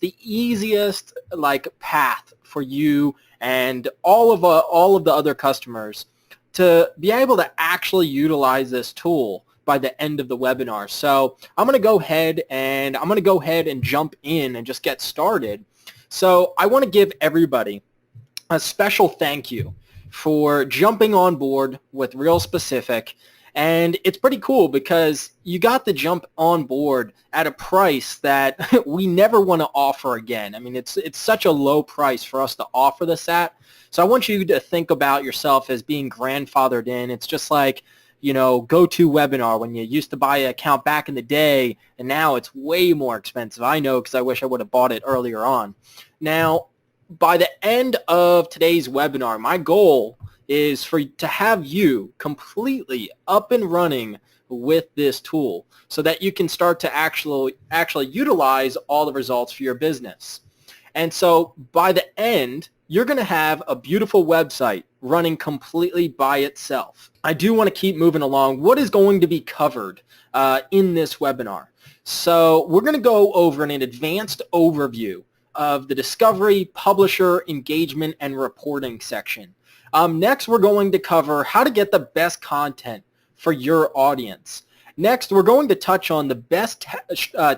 the easiest like path for you and all of the other customers to be able to actually utilize this tool by the end of the webinar. So I'm going to go ahead and jump in and just get started. So I want to give everybody a special thank you for jumping on board with Real Specific. And it's pretty cool because you got to jump on board at a price that we never want to offer again. I mean, it's such a low price for us to offer this at. So I want you to think about yourself as being grandfathered in. It's just like, GoToWebinar when you used to buy an account back in the day, and now it's way more expensive. I know because I wish I would have bought it earlier on. Now, by the end of today's webinar, my goal is to have you completely up and running with this tool so that you can start to actually utilize all the results for your business. And so by the end, you're going to have a beautiful website running completely by itself. I do want to keep moving along. What is going to be covered in this webinar? So we're going to go over an advanced overview of the discovery, publisher, engagement, and reporting section. Next, we're going to cover how to get the best content for your audience. Next, we're going to touch on the best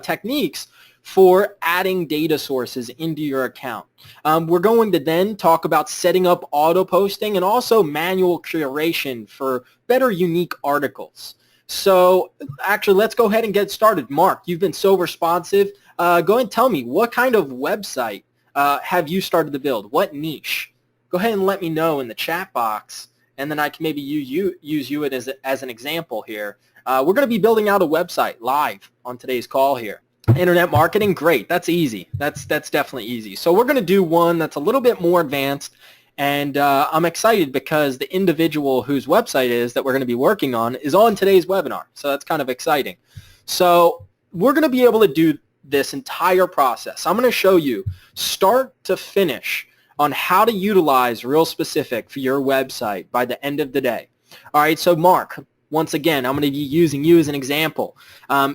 techniques for adding data sources into your account. We're going to then talk about setting up auto posting and also manual curation for better unique articles. So actually, let's go ahead and get started. Mark, you've been so responsive. Go ahead and tell me, what kind of website have you started to build? What niche? Go ahead and let me know in the chat box, and then I can maybe use you as an example here. We're going to be building out a website live on today's call here. Internet marketing, great. That's easy. That's definitely easy. So we're going to do one that's a little bit more advanced, and I'm excited because the individual whose website is that we're going to be working on is on today's webinar. So that's kind of exciting. So we're going to be able to do this entire process. I'm going to show you start to finish on how to utilize Real Specific for your website by the end of the day. All right, so Mark, once again, I'm going to be using you as an example.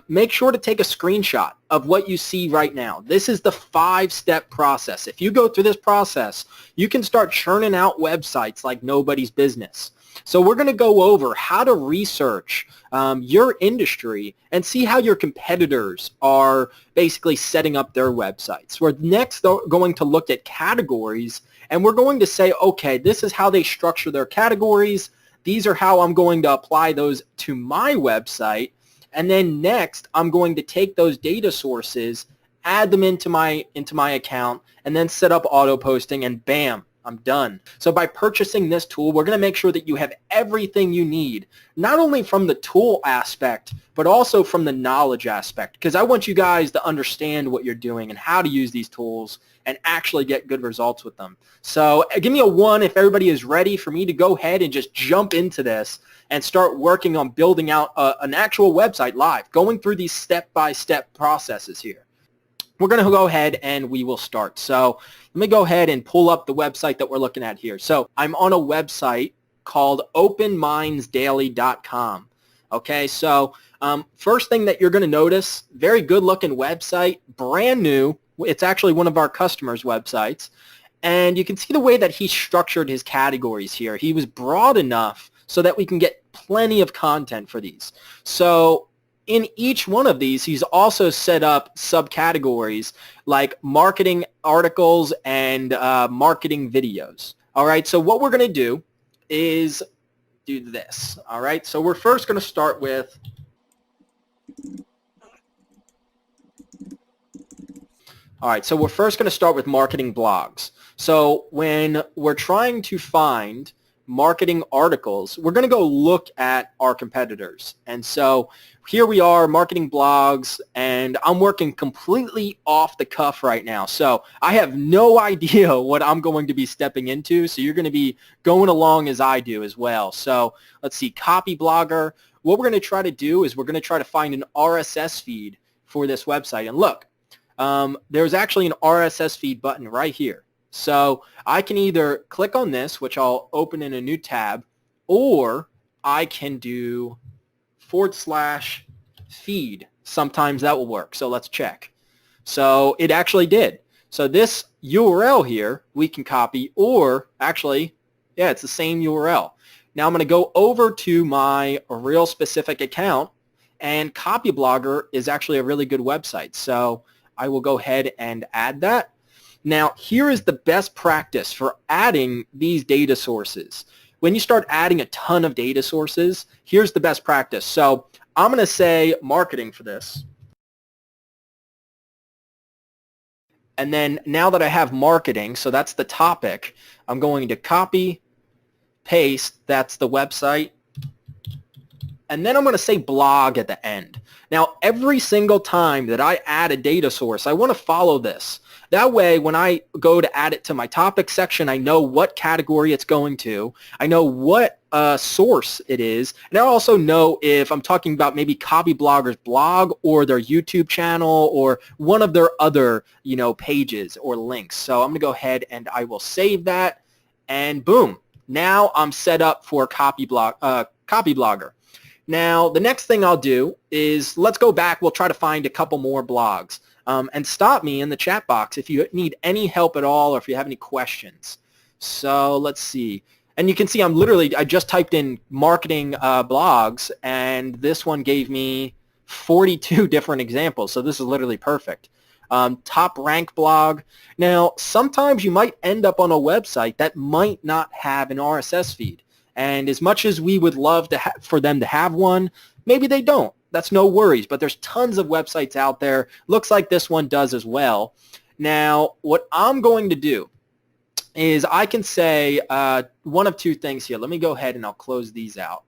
Make sure to take a screenshot of what you see right now. This is the 5-step process. If you go through this process, you can start churning out websites like nobody's business. So we're going to go over how to research your industry and see how your competitors are basically setting up their websites. We're next going to look at categories, and we're going to say, okay, this is how they structure their categories. These are how I'm going to apply those to my website. And then next, I'm going to take those data sources, add them into my account, and then set up auto posting, and bam, I'm done. So by purchasing this tool, we're going to make sure that you have everything you need, not only from the tool aspect, but also from the knowledge aspect, because I want you guys to understand what you're doing and how to use these tools and actually get good results with them. So give me a 1 if everybody is ready for me to go ahead and just jump into this and start working on building out an actual website live, going through these step-by-step processes here. We're going to go ahead and we will start. So let me go ahead and pull up the website that we're looking at here. So I'm on a website called openmindsdaily.com. Okay, so first thing that you're going to notice, very good looking website, brand new. It's actually one of our customers' websites. And you can see the way that he structured his categories here. He was broad enough so that we can get plenty of content for these. So in each one of these, he's also set up subcategories like marketing articles and marketing videos. All right, so what we're going to do is do this. All right, so we're first going to start with marketing blogs. So when we're trying to find marketing articles, we're going to go look at our competitors. And so here we are, marketing blogs, and I'm working completely off the cuff right now. So I have no idea what I'm going to be stepping into. So you're going to be going along as I do as well. So let's see, copy blogger. What we're going to try to do is we're going to try to find an RSS feed for this website. And look, there's actually an RSS feed button right here. So I can either click on this, which I'll open in a new tab, or I can do /feed. Sometimes that will work. So let's check. So it actually did. So this URL here we can copy, or actually, yeah, it's the same URL. Now I'm going to go over to my real specific account, and Copyblogger is actually a really good website. So I will go ahead and add that. Now here is the best practice for adding these data sources. When you start adding a ton of data sources, here's the best practice. So I'm going to say marketing for this. And then now that I have marketing, so that's the topic, I'm going to copy, paste, that's the website, and then I'm going to say blog at the end. Now, every single time that I add a data source, I want to follow this. That way, when I go to add it to my topic section, I know what category it's going to. I know what source it is. And I also know if I'm talking about maybe Copyblogger's blog or their YouTube channel or one of their other, pages or links. So I'm going to go ahead and I will save that. And boom, now I'm set up for Copyblogger. Now, the next thing I'll do is let's go back. We'll try to find a couple more blogs. And stop me in the chat box if you need any help at all or if you have any questions. So let's see. And you can see I just typed in marketing blogs, and this one gave me 42 different examples. So this is literally perfect. Top rank blog. Now, sometimes you might end up on a website that might not have an RSS feed. And as much as we would love for them to have one, maybe they don't. That's no worries, but there's tons of websites out there. Looks like this one does as well. Now, what I'm going to do is I can say one of two things here. Let me go ahead and I'll close these out.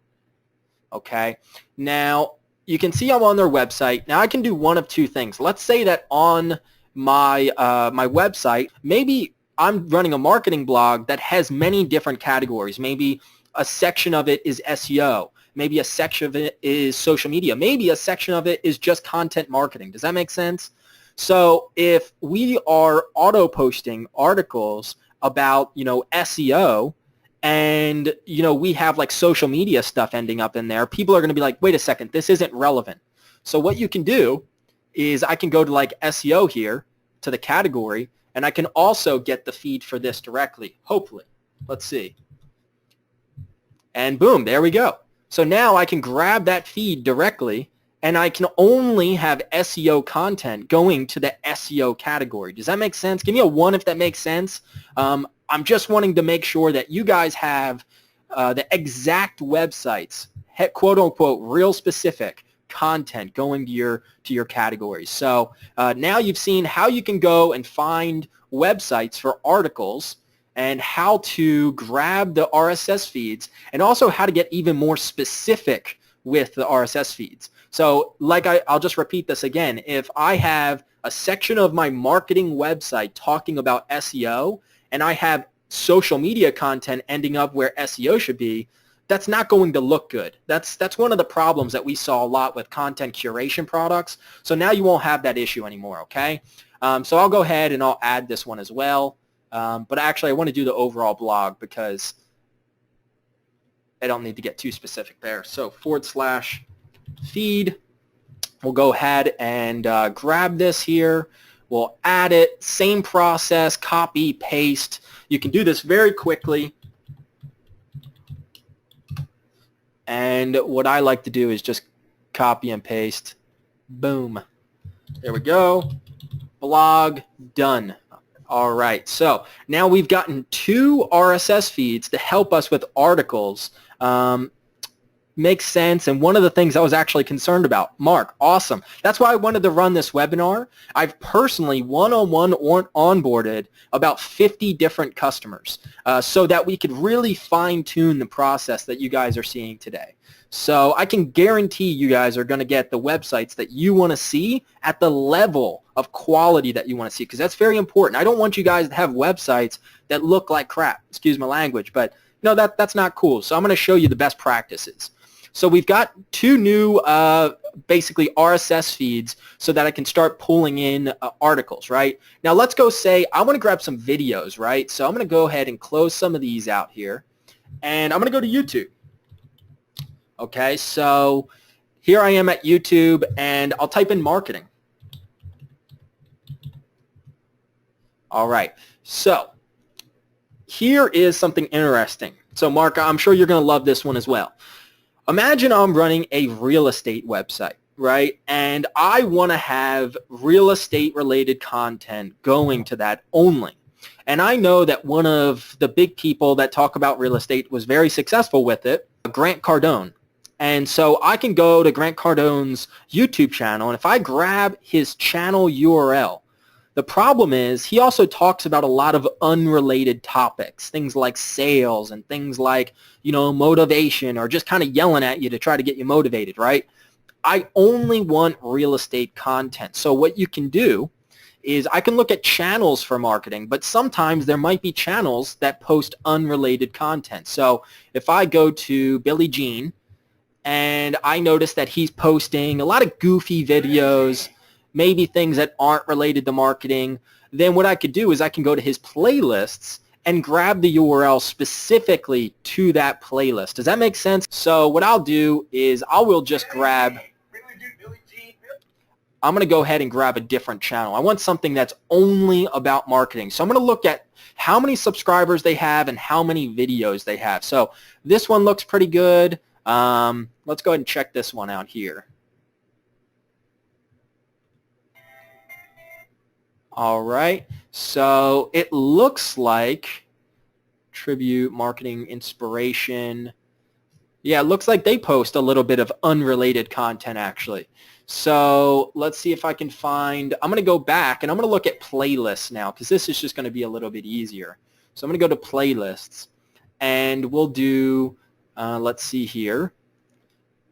Okay. Now, you can see I'm on their website. Now, I can do one of two things. Let's say that on my my website, maybe I'm running a marketing blog that has many different categories. Maybe a section of it is SEO. Maybe a section of it is social media. Maybe a section of it is just content marketing. Does that make sense? So if we are auto-posting articles about, SEO and, we have like social media stuff ending up in there, people are going to be like, wait a second, this isn't relevant. So what you can do is I can go to like SEO here to the category, and I can also get the feed for this directly, hopefully. Let's see. And boom, there we go. So now I can grab that feed directly, and I can only have SEO content going to the SEO category. Does that make sense? Give me a 1 if that makes sense. I'm just wanting to make sure that you guys have the exact websites, quote unquote, real specific content going to your categories. So now you've seen how you can go and find websites for articles, and how to grab the RSS feeds, and also how to get even more specific with the RSS feeds. So I'll just repeat this again. If I have a section of my marketing website talking about SEO, and I have social media content ending up where SEO should be, that's not going to look good. That's one of the problems that we saw a lot with content curation products. So now you won't have that issue anymore, okay? So I'll go ahead and I'll add this one as well. But actually, I want to do the overall blog because I don't need to get too specific there. So /feed. We'll go ahead and grab this here. We'll add it. Same process, copy, paste. You can do this very quickly. And what I like to do is just copy and paste. Boom. There we go. Blog done. All right, so now we've gotten 2 RSS feeds to help us with articles. Makes sense, and one of the things I was actually concerned about. Mark, awesome. That's why I wanted to run this webinar. I've personally one-on-one onboarded about 50 different customers so that we could really fine-tune the process that you guys are seeing today. So I can guarantee you guys are going to get the websites that you want to see at the level of quality that you want to see, because that's very important. I don't want you guys to have websites that look like crap. Excuse my language, but no, that's not cool. So I'm going to show you the best practices. So we've got 2 new basically RSS feeds so that I can start pulling in articles, right? Now let's go say I want to grab some videos, right? So I'm going to go ahead and close some of these out here, and I'm going to go to YouTube. Okay, so here I am at YouTube, and I'll type in marketing. All right, so here is something interesting. So Mark, I'm sure you're going to love this one as well. Imagine I'm running a real estate website, right? And I want to have real estate related content going to that only. And I know that one of the big people that talk about real estate was very successful with it, Grant Cardone. And so I can go to Grant Cardone's YouTube channel, and if I grab his channel URL, the problem is he also talks about a lot of unrelated topics, things like sales and things like, motivation, or just kind of yelling at you to try to get you motivated, right? I only want real estate content. So what you can do is I can look at channels for marketing, but sometimes there might be channels that post unrelated content. So if I go to Billy Jean and I notice that he's posting a lot of goofy videos, maybe things that aren't related to marketing, then what I could do is I can go to his playlists and grab the URL specifically to that playlist. Does that make sense? So what I'll do is I will just grab, I'm going to go ahead and grab a different channel. I want something that's only about marketing. So I'm going to look at how many subscribers they have and how many videos they have. So this one looks pretty good. Let's go ahead and check this one out here. All right, so it looks like tribute, marketing, inspiration. Yeah, it looks like they post a little bit of unrelated content actually. So let's see if I can find, I'm going to go back and I'm going to look at playlists now because this is just going to be a little bit easier. So I'm going to go to playlists and we'll do, let's see here,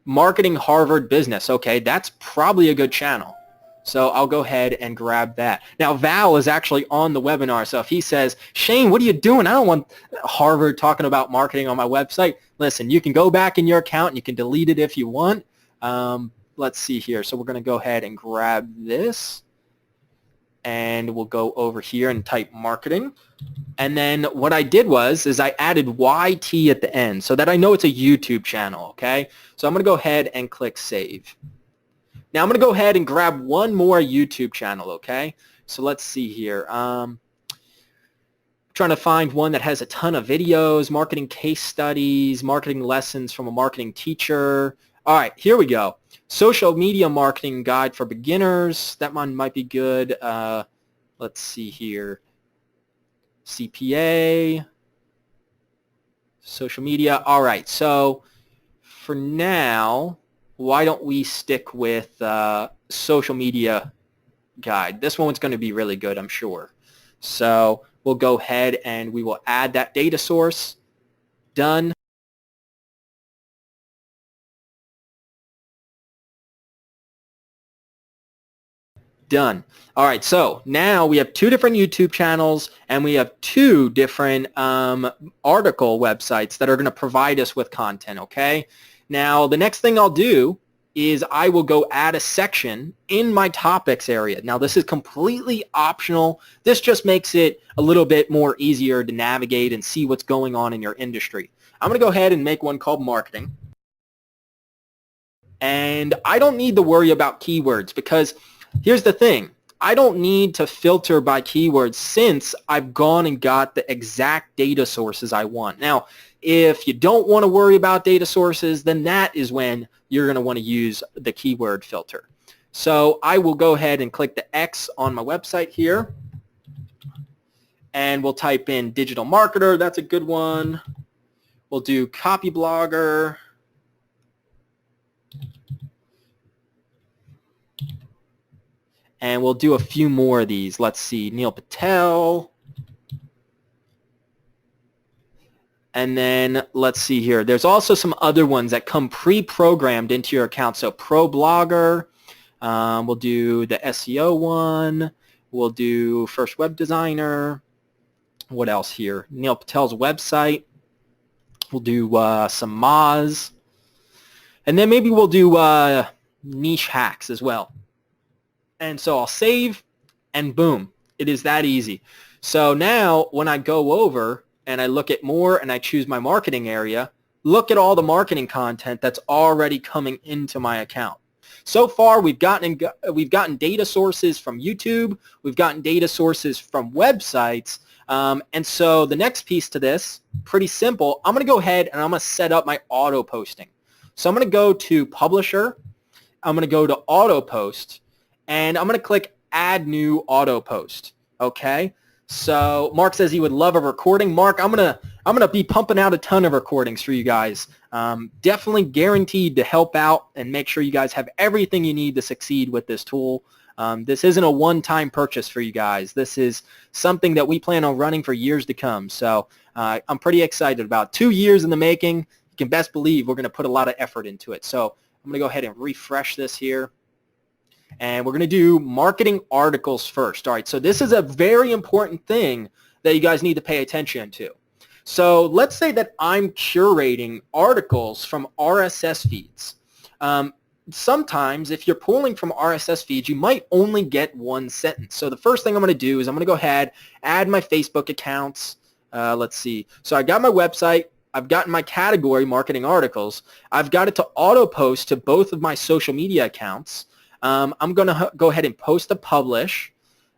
Marketing Harvard Business. Okay, that's probably a good channel. So I'll go ahead and grab that. Now, Val is actually on the webinar, so if he says, Shane, what are you doing? I don't want Harvard talking about marketing on my website. Listen, you can go back in your account and you can delete it if you want. Let's see here. So we're going to go ahead and grab this, and we'll go over here and type marketing. And then what I did is I added YT at the end so that I know it's a YouTube channel, okay? So I'm going to go ahead and click Save. Now I'm going to go ahead and grab one more YouTube channel, okay? So let's see here. Trying to find one that has a ton of videos, marketing case studies, marketing lessons from a marketing teacher. All right, here we go. Social media marketing guide for beginners. That one might be good. Let's see here. CPA, social media. All right, so for now, why don't we stick with social media guide? This one's going to be really good, I'm sure. So we'll go ahead and we will add that data source. Done. Done. All right, so now we have two different YouTube channels and we have two different article websites that are going to provide us with content, okay? Now, the next thing I'll do is I will go add a section in my topics area. Now, this is completely optional. This just makes it a little bit more easier to navigate and see what's going on in your industry. I'm going to go ahead and make one called marketing. And I don't need to worry about keywords because here's the thing. I don't need to filter by keywords since I've gone and got the exact data sources I want. Now, if you don't want to worry about data sources, then that is when you're going to want to use the keyword filter. So I will go ahead and click the X on my website here, and we'll type in digital marketer. That's a good one. We'll do copy blogger. And we'll do a few more of these. Let's see, Neil Patel. And then let's see here. There's also some other ones that come pre-programmed into your account. So Pro Blogger. We'll do the SEO one. We'll do First Web Designer. What else here? Neil Patel's website. We'll do some Moz. And then maybe we'll do niche hacks as well. And so I'll save, and boom, it is that easy. So now when I go over and I look at more and I choose my marketing area, look at all the marketing content that's already coming into my account. so far we've gotten data sources from YouTube, we've gotten data sources from websites, and so the next piece to this, pretty simple. I'm going to go ahead and I'm going to set up my auto posting. So I'm going to go to Publisher, I'm going to go to Auto Post, and I'm going to click Add New Auto Post. Okay. So Mark says he would love a recording. Mark, I'm gonna be pumping out a ton of recordings for you guys. Definitely guaranteed to help out and make sure you guys have everything you need to succeed with this tool. This isn't a one-time purchase for you guys. This is something that we plan on running for years to come. So I'm pretty excited about 2 years in the making. You can best believe we're going to put a lot of effort into it. So I'm going to go ahead and refresh this here. And we're going to do marketing articles first. All right, so this is a very important thing that you guys need to pay attention to. So let's say that I'm curating articles from RSS feeds. Sometimes if you're pulling from RSS feeds, you might only get one sentence. So the first thing I'm going to do is I'm going to go ahead, add my Facebook accounts. Let's see. So I got my website. I've gotten my category, marketing articles. I've got it to auto post to both of my social media accounts. I'm going to go ahead and post a publish.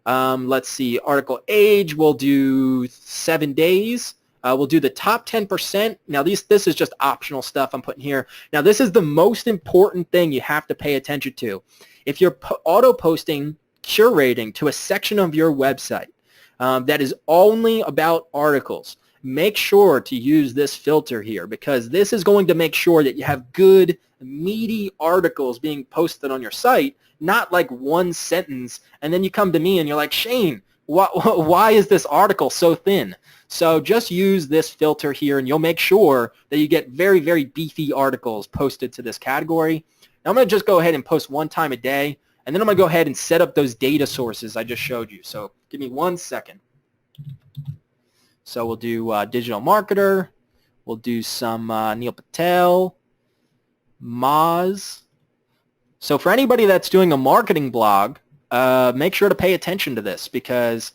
Let's see, article age, we'll do 7 days. We'll do the top 10%. Now, this is just optional stuff I'm putting here. Now, this is the most important thing you have to pay attention to. If you're auto-posting, curating to a section of your website that is only about articles, make sure to use this filter here because this is going to make sure that you have good, meaty articles being posted on your site, not like one sentence, and then you come to me and you're like, Shane, why is this article so thin? So just use this filter here and you'll make sure that you get very, very beefy articles posted to this category. Now I'm going to just go ahead and post one time a day, and then I'm going to go ahead and set up those data sources I just showed you. So give me 1 second. So we'll do digital marketer. We'll do some Neil Patel, Moz. So for anybody that's doing a marketing blog, make sure to pay attention to this because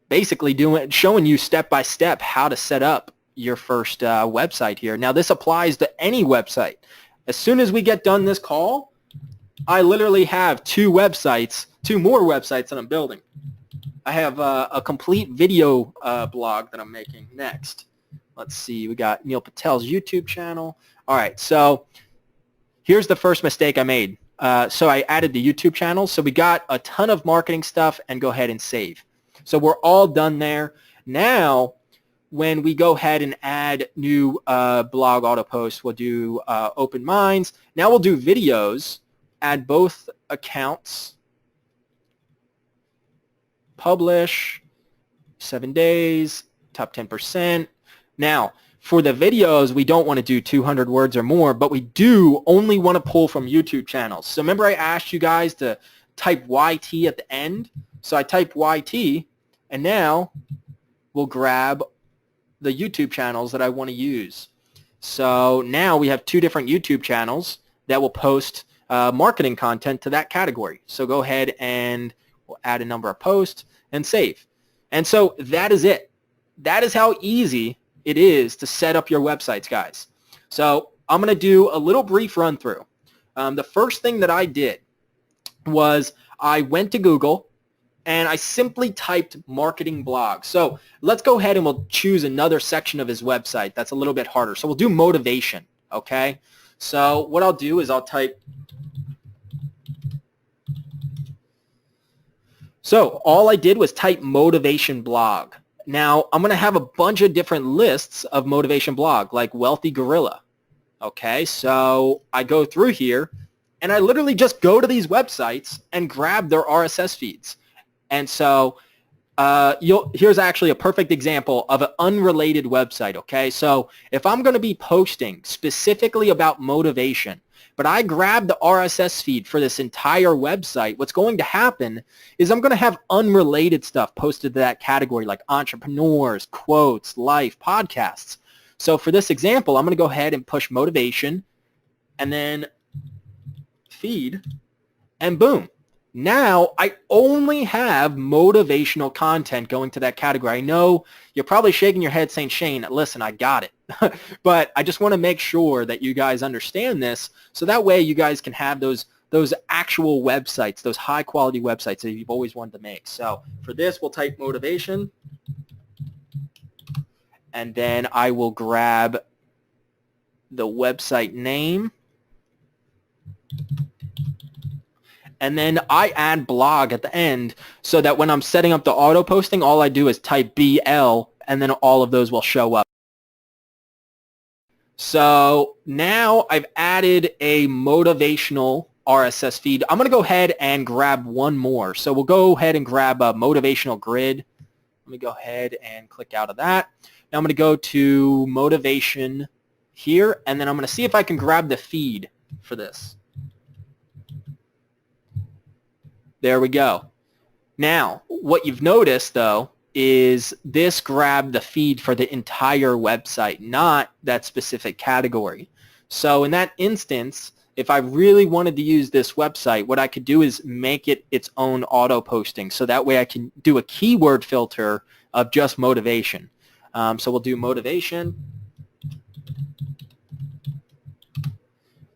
basically showing you step by step how to set up your first website here. Now this applies to any website. As soon as we get done this call, I literally have two more websites that I'm building. I have a complete video blog that I'm making next. Let's see, we got Neil Patel's YouTube channel. All right, so here's the first mistake I made. So I added the YouTube channel. So we got a ton of marketing stuff and go ahead and save. So we're all done there. Now, when we go ahead and add new blog auto posts, we'll do open minds. Now we'll do videos, add both accounts, publish, 7 days, top 10%. Now, for the videos, we don't want to do 200 words or more, but we do only want to pull from YouTube channels. So remember I asked you guys to type YT at the end? So I type YT, and now we'll grab the YouTube channels that I want to use. So now we have two different YouTube channels that will post marketing content to that category. So go ahead and we'll add a number of posts and save. And so that is it. That is how easy it is to set up your websites, guys. So I'm going to do a little brief run through. The first thing that I did was I went to Google and I simply typed marketing blog. So let's go ahead and we'll choose another section of his website that's a little bit harder. So we'll do motivation, okay? So what I'll do is I'll type. So all I did was type motivation blog. Now, I'm going to have a bunch of different lists of motivation blog, like Wealthy Gorilla. Okay, so I go through here, and I literally just go to these websites and grab their RSS feeds. And so here's actually a perfect example of an unrelated website, okay? So if I'm going to be posting specifically about motivation, but I grab the RSS feed for this entire website, what's going to happen is I'm going to have unrelated stuff posted to that category like entrepreneurs, quotes, life, podcasts. So for this example, I'm going to go ahead and push motivation and then feed, and boom. Now I only have motivational content going to that category. I know you're probably shaking your head saying, Shane, listen, I got it. But I just want to make sure that you guys understand this, so that way you guys can have those actual websites, those high quality websites that you've always wanted to make. So for this, we'll type motivation, and then I will grab the website name, and then I add blog at the end, so that when I'm setting up the auto posting, all I do is type BL, and then all of those will show up. So now I've added a motivational RSS feed. I'm going to go ahead and grab one more. So we'll go ahead and grab a motivational grid. Let me go ahead and click out of that. Now I'm going to go to motivation here, and then I'm going to see if I can grab the feed for this. There we go. Now, what you've noticed, though, is this grabbed the feed for the entire website, not that specific category. So in that instance, if I really wanted to use this website, what I could do is make it its own auto posting. So that way I can do a keyword filter of just motivation. So we'll do motivation,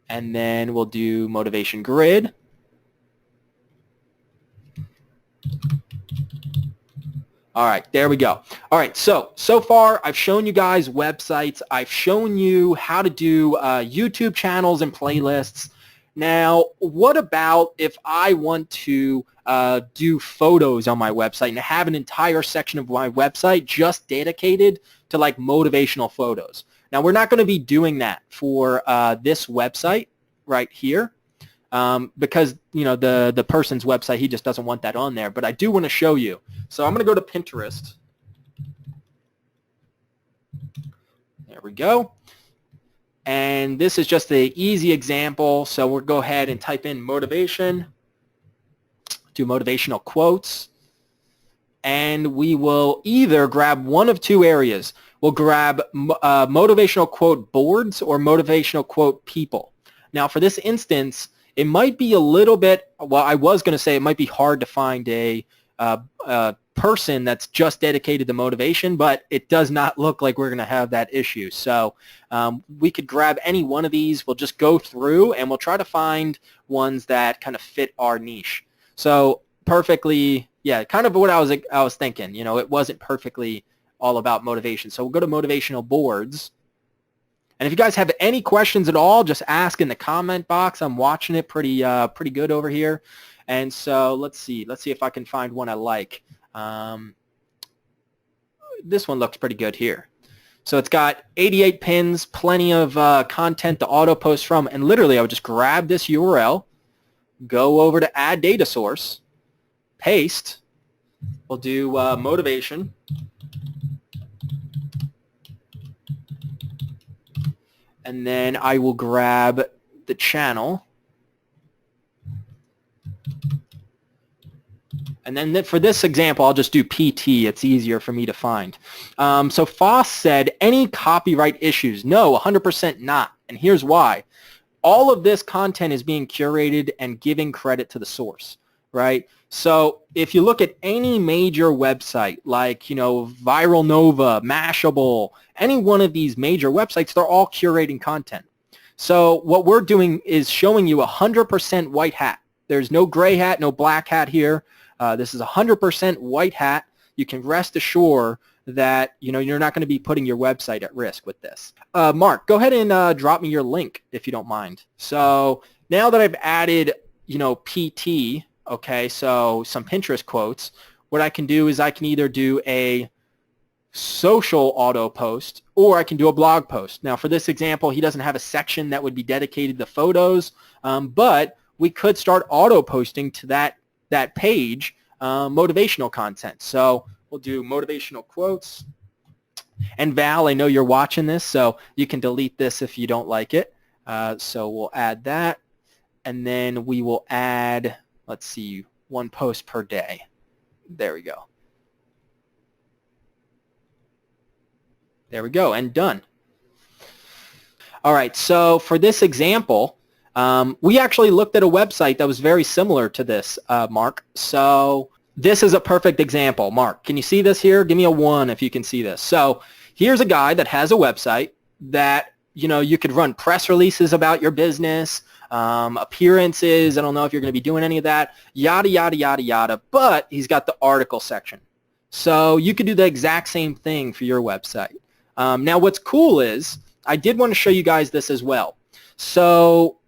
and then we'll do motivation grid. All right, there we go. All right, so far I've shown you guys websites. I've shown you how to do YouTube channels and playlists. Now, what about if I want to do photos on my website and have an entire section of my website just dedicated to like motivational photos? Now, we're not going to be doing that for this website right here. Because the person's website, he just doesn't want that on there, but I do want to show you. So I'm going to go to Pinterest. There we go. And this is just an easy example. So we'll go ahead and type in motivation, do motivational quotes, and we will either grab one of two areas. We'll grab motivational quote boards or motivational quote people. Now for this instance, it might be a little bit, well, I was going to say it might be hard to find a person that's just dedicated to motivation, but it does not look like we're going to have that issue. So we could grab any one of these. We'll just go through and we'll try to find ones that kind of fit our niche. So perfectly, yeah, kind of what I was thinking. It wasn't perfectly all about motivation. So we'll go to motivational boards. And if you guys have any questions at all, just ask in the comment box. I'm watching it pretty good over here. And so let's see if I can find one I like. This one looks pretty good here. So it's got 88 pins, plenty of content to auto post from, and literally I would just grab this URL, go over to add data source, paste. We'll do motivation. And then I will grab the channel. And then for this example, I'll just do PT. It's easier for me to find. So Foss said, any copyright issues? No, 100% not. And here's why. All of this content is being curated and giving credit to the source, right? So if you look at any major website like, Viral Nova, Mashable, any one of these major websites, they're all curating content. So what we're doing is showing you 100% white hat. There's no gray hat, no black hat here. This is 100% white hat. You can rest assured that you're not going to be putting your website at risk with this. Mark, go ahead and drop me your link if you don't mind. So now that I've added PT, okay, so some Pinterest quotes, what I can do is I can either do a social auto post or I can do a blog post. Now for this example, he doesn't have a section that would be dedicated to photos, but we could start auto posting to that page motivational content. So we'll do motivational quotes. And Val, I know you're watching this, so you can delete this if you don't like it. So we'll add that. And then we will add, let's see, one post per day. There we go. There we go, and done. All right, so for this example, we actually looked at a website that was very similar to this, Mark. So this is a perfect example. Mark, can you see this here? Give me a 1 if you can see this. So here's a guy that has a website. that, you could run press releases about your business, appearances. I don't know if you're going to be doing any of that, yada, yada, yada, yada. But he's got the article section. So you could do the exact same thing for your website. Now, what's cool is I did want to show you guys this as well. So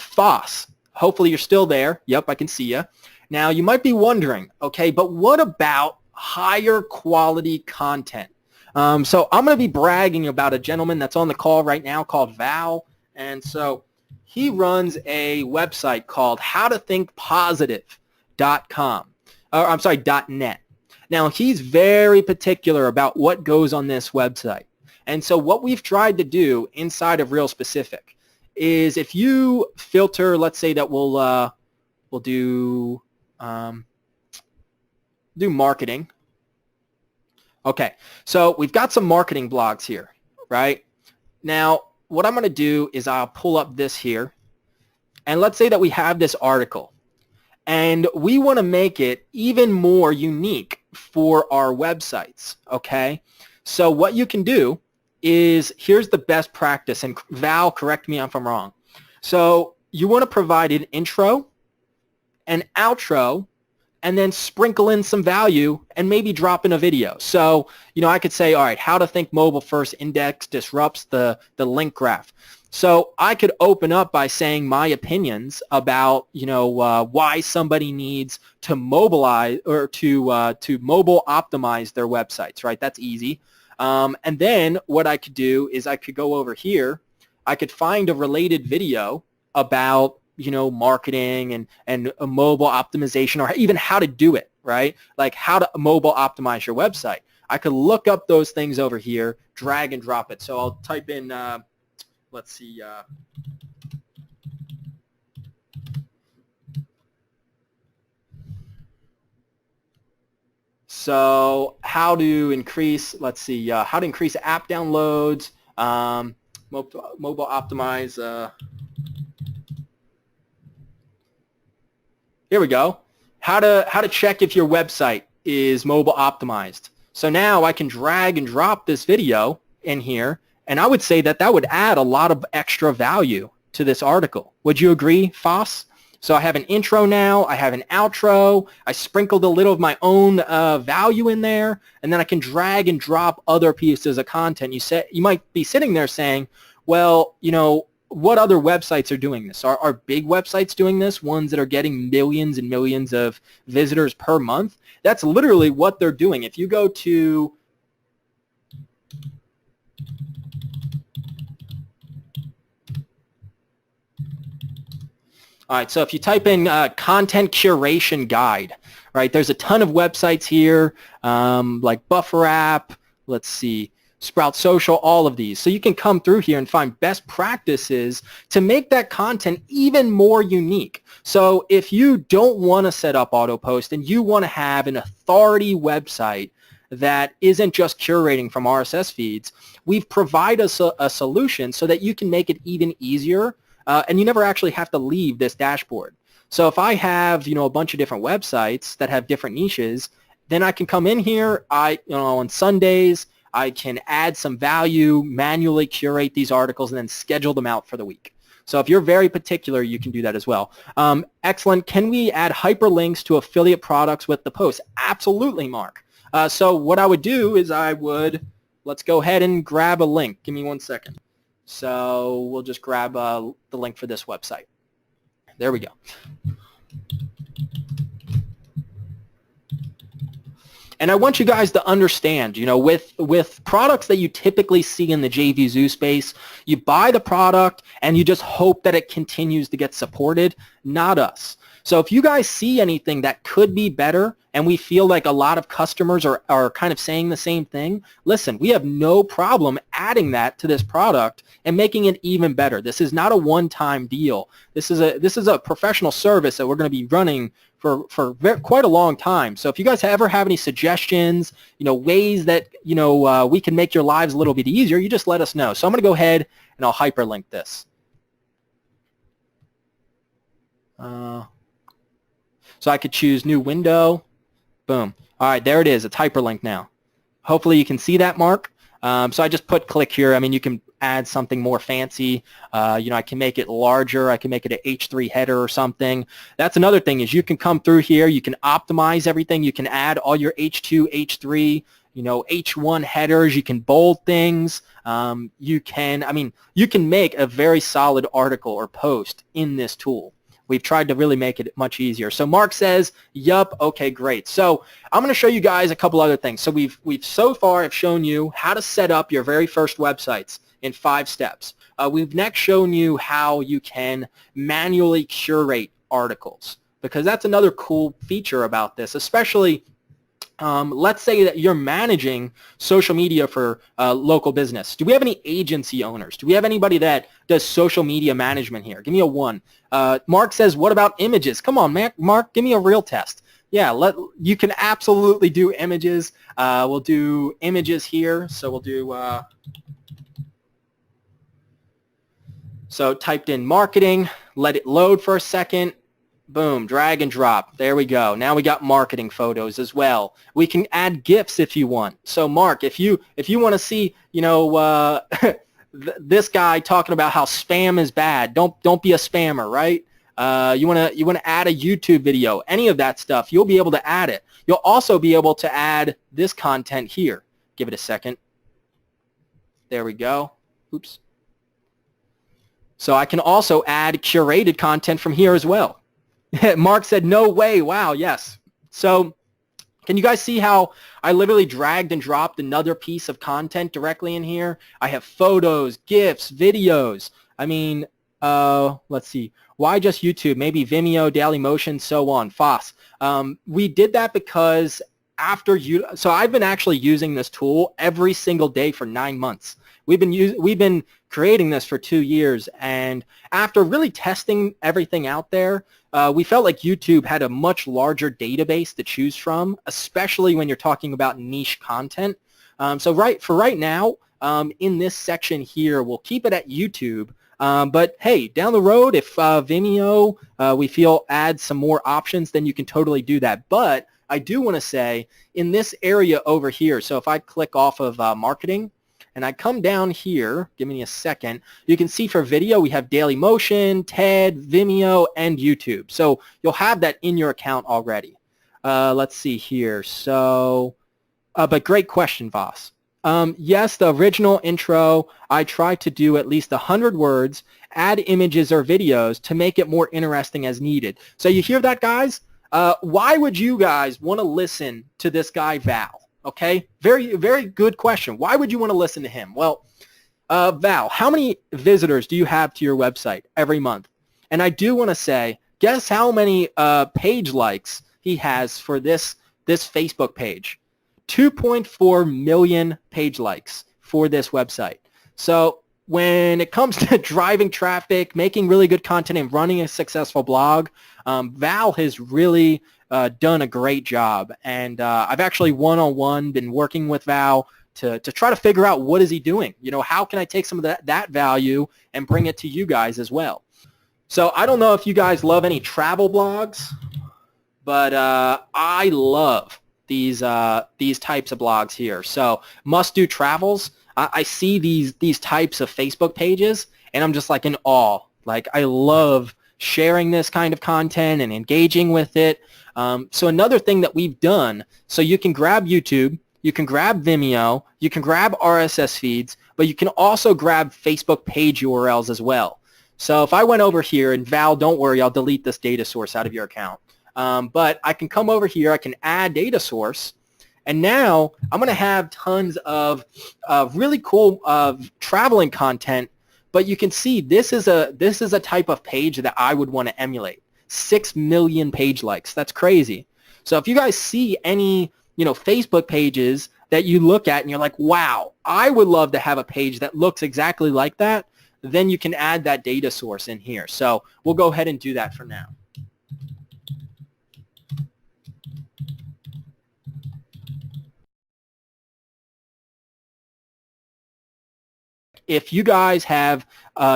FOSS, hopefully you're still there. Yep, I can see you. Now, you might be wondering, okay, but what about higher quality content? So I'm going to be bragging about a gentleman that's on the call right now called Val. And so he runs a website called howtothinkpositive.com. I'm sorry, .net. Now, he's very particular about what goes on this website. And so what we've tried to do inside of Real Specific is if you filter, let's say that we'll do marketing. Okay, so we've got some marketing blogs here, right? Now, what I'm going to do is I'll pull up this here, and let's say that we have this article, and we want to make it even more unique for our websites, okay? So what you can do is, here's the best practice, and Val, correct me if I'm wrong. So you want to provide an intro, an outro, and then sprinkle in some value and maybe drop in a video. So, I could say, all right, how to think mobile first index disrupts the link graph. So I could open up by saying my opinions about, why somebody needs to mobilize or to mobile optimize their websites, right? That's easy. And then what I could do is I could go over here. I could find a related video about marketing and a mobile optimization, or even how to do it, right? Like how to mobile optimize your website. I could look up those things over here, drag and drop it. So I'll type in, let's see, so how to increase, let's see, how to increase app downloads, mobile optimize, here we go. How to check if your website is mobile optimized. So now I can drag and drop this video in here, and I would say that would add a lot of extra value to this article. Would you agree, Foss? So I have an intro now, I have an outro, I sprinkled a little of my own value in there, and then I can drag and drop other pieces of content. You might be sitting there saying, well, what other websites are doing this? Are big websites doing this, ones that are getting millions and millions of visitors per month? That's literally what they're doing. If you go to all right, so if you type in content curation guide, right, there's a ton of websites here, like Buffer App, let's see, Sprout Social, all of these. So you can come through here and find best practices to make that content even more unique. So if you don't want to set up auto post and you want to have an authority website that isn't just curating from RSS feeds, we've provided a solution so that you can make it even easier, and you never actually have to leave this dashboard. So if I have, a bunch of different websites that have different niches, then I can come in here, on Sundays, I can add some value, manually curate these articles, and then schedule them out for the week. So if you're very particular, you can do that as well. Excellent. Can we add hyperlinks to affiliate products with the post? Absolutely, Mark. So what I would do is let's go ahead and grab a link. Give me 1 second. So we'll just grab the link for this website. There we go. And I want you guys to understand, with products that you typically see in the JVZoo space, you buy the product and you just hope that it continues to get supported, not us. So if you guys see anything that could be better, and we feel like a lot of customers are kind of saying the same thing, listen, we have no problem adding that to this product and making it even better. This is not a one-time deal. This is a professional service that we're going to be running for quite a long time. So if you guys ever have any suggestions, ways that, we can make your lives a little bit easier, you just let us know. So I'm going to go ahead and I'll hyperlink this. So I could choose new window. Boom. All right, there it is. It's hyperlinked now. Hopefully you can see that, Mark. So I just put click here. I mean, you can add something more fancy. I can make it larger. I can make it an H3 header or something. That's another thing is you can come through here. You can optimize everything. You can add all your H2, H3, H1 headers. You can bold things. You can make a very solid article or post in this tool. We've tried to really make it much easier. So Mark says, yup, okay, great. So I'm going to show you guys a couple other things. So we've so far have shown you how to set up your very first websites in 5 steps. We've next shown you how you can manually curate articles, because that's another cool feature about this, especially let's say that you're managing social media for local business. Do we have any agency owners? Do we have anybody that does social media management here? Give me a 1. Mark says, what about images? Come on, Mark, give me a real test. Yeah, you can absolutely do images. We'll do images here. So we'll do, so typed in marketing, let it load for a second. Boom, drag and drop. There we go. Now we got marketing photos as well. We can add GIFs if you want. So Mark, if you want to see, this guy talking about how spam is bad, don't be a spammer, right? You want to add a YouTube video, any of that stuff, you'll be able to add it. You'll also be able to add this content here. Give it a second. There we go. Oops. So I can also add curated content from here as well. Mark said, no way. Wow, yes. So can you guys see how I literally dragged and dropped another piece of content directly in here? I have photos, GIFs, videos. I mean, let's see. Why just YouTube? Maybe Vimeo, Dailymotion, so on. FOSS. We did that because so I've been actually using this tool every single day for 9 months. We've been creating this for 2 years, and after really testing everything out there, we felt like YouTube had a much larger database to choose from, especially when you're talking about niche content. So right now, in this section here, we'll keep it at YouTube. But hey, down the road, if Vimeo, we feel adds some more options, then you can totally do that. But I do want to say, in this area over here, so if I click off of marketing, and I come down here, give me a second, you can see for video we have Dailymotion, TED, Vimeo, and YouTube. So you'll have that in your account already. Let's see here. So, but great question, Voss. Yes, the original intro, I try to do at least 100 words, add images or videos to make it more interesting as needed. So you hear that, guys? Why would you guys want to listen to this guy, Val? Okay, very, very good question. Why would you want to listen to him? Well, Val, how many visitors do you have to your website every month? And I do want to say, guess how many page likes he has for this Facebook page? 2.4 million page likes for this website. So when it comes to driving traffic, making really good content, and running a successful blog, Val has really done a great job. And I've actually one-on-one been working with Val to try to figure out what is he doing. How can I take some of that value and bring it to you guys as well? So I don't know if you guys love any travel blogs, but I love these types of blogs here. So Must Do Travels. I see these types of Facebook pages, and I'm just like in awe. Like, I love sharing this kind of content and engaging with it. So another thing that we've done, so you can grab YouTube, you can grab Vimeo, you can grab RSS feeds, but you can also grab Facebook page URLs as well. So if I went over here, and Val, don't worry, I'll delete this data source out of your account. But I can come over here, I can add data source, and now I'm going to have tons of really cool traveling content. But you can see this is a type of page that I would want to emulate. 6 million page likes. That's crazy. So if you guys see any Facebook pages that you look at and you're like, wow, I would love to have a page that looks exactly like that, then you can add that data source in here. So we'll go ahead and do that for now. If you guys have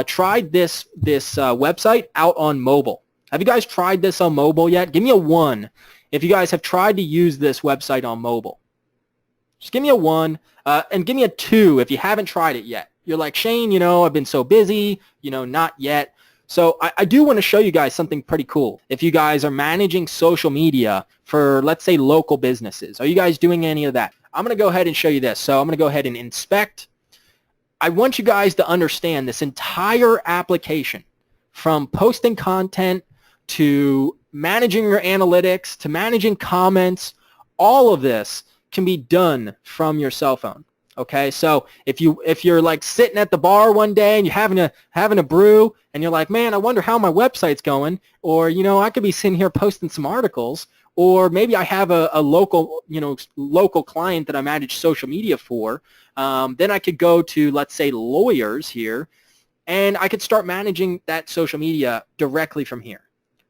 tried this website out on mobile, have you guys tried this on mobile yet? Give me a 1 if you guys have tried to use this website on mobile. Just give me a 1, and give me a 2 if you haven't tried it yet. you're like, Shane, you know, I've been so busy, you know, not yet. So I do want to show you guys something pretty cool. If you guys are managing social media for, let's say, local businesses, are you guys doing any of that? I'm going to go ahead and show you this. So I'm going to go ahead and inspect. I want you guys to understand this entire application, from posting content to managing your analytics to managing comments. All of this can be done from your cell phone. Okay, so if you're like sitting at the bar one day and you're having a brew and you're like, man, I wonder how my website's going, or you know, I could be sitting here posting some articles, or maybe I have a local, you know, local client that I manage social media for. Then I could go to, let's say, lawyers here, and I could start managing that social media directly from here.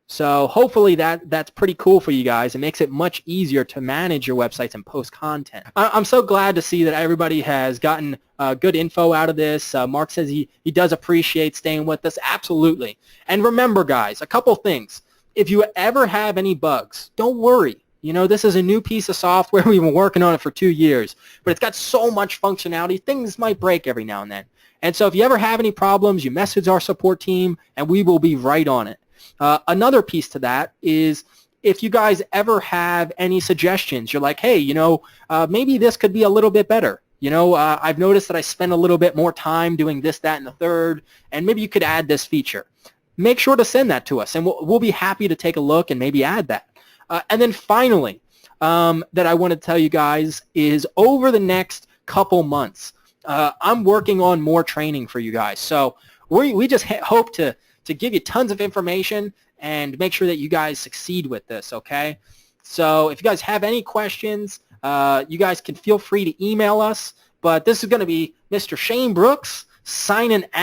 So hopefully that's pretty cool for you guys. It makes it much easier to manage your websites and post content. I'm so glad to see that everybody has gotten good info out of this. Mark says he does appreciate staying with us. Absolutely. And remember, guys, a couple things. If you ever have any bugs, don't worry. You know, this is a new piece of software. We've been working on it for 2 years, but it's got so much functionality. Things might break every now and then. And so if you ever have any problems, you message our support team, and we will be right on it. Another piece to that is if you guys ever have any suggestions, you're like, hey, you know, maybe this could be a little bit better. You know, I've noticed that I spend a little bit more time doing this, that, and the third, and maybe you could add this feature. Make sure to send that to us, and we'll be happy to take a look and maybe add that. And then finally, that I want to tell you guys is over the next couple months, I'm working on more training for you guys. So we just hope to give you tons of information and make sure that you guys succeed with this, okay? So if you guys have any questions, you guys can feel free to email us. But this is going to be Mr. Shane Brooks signing out.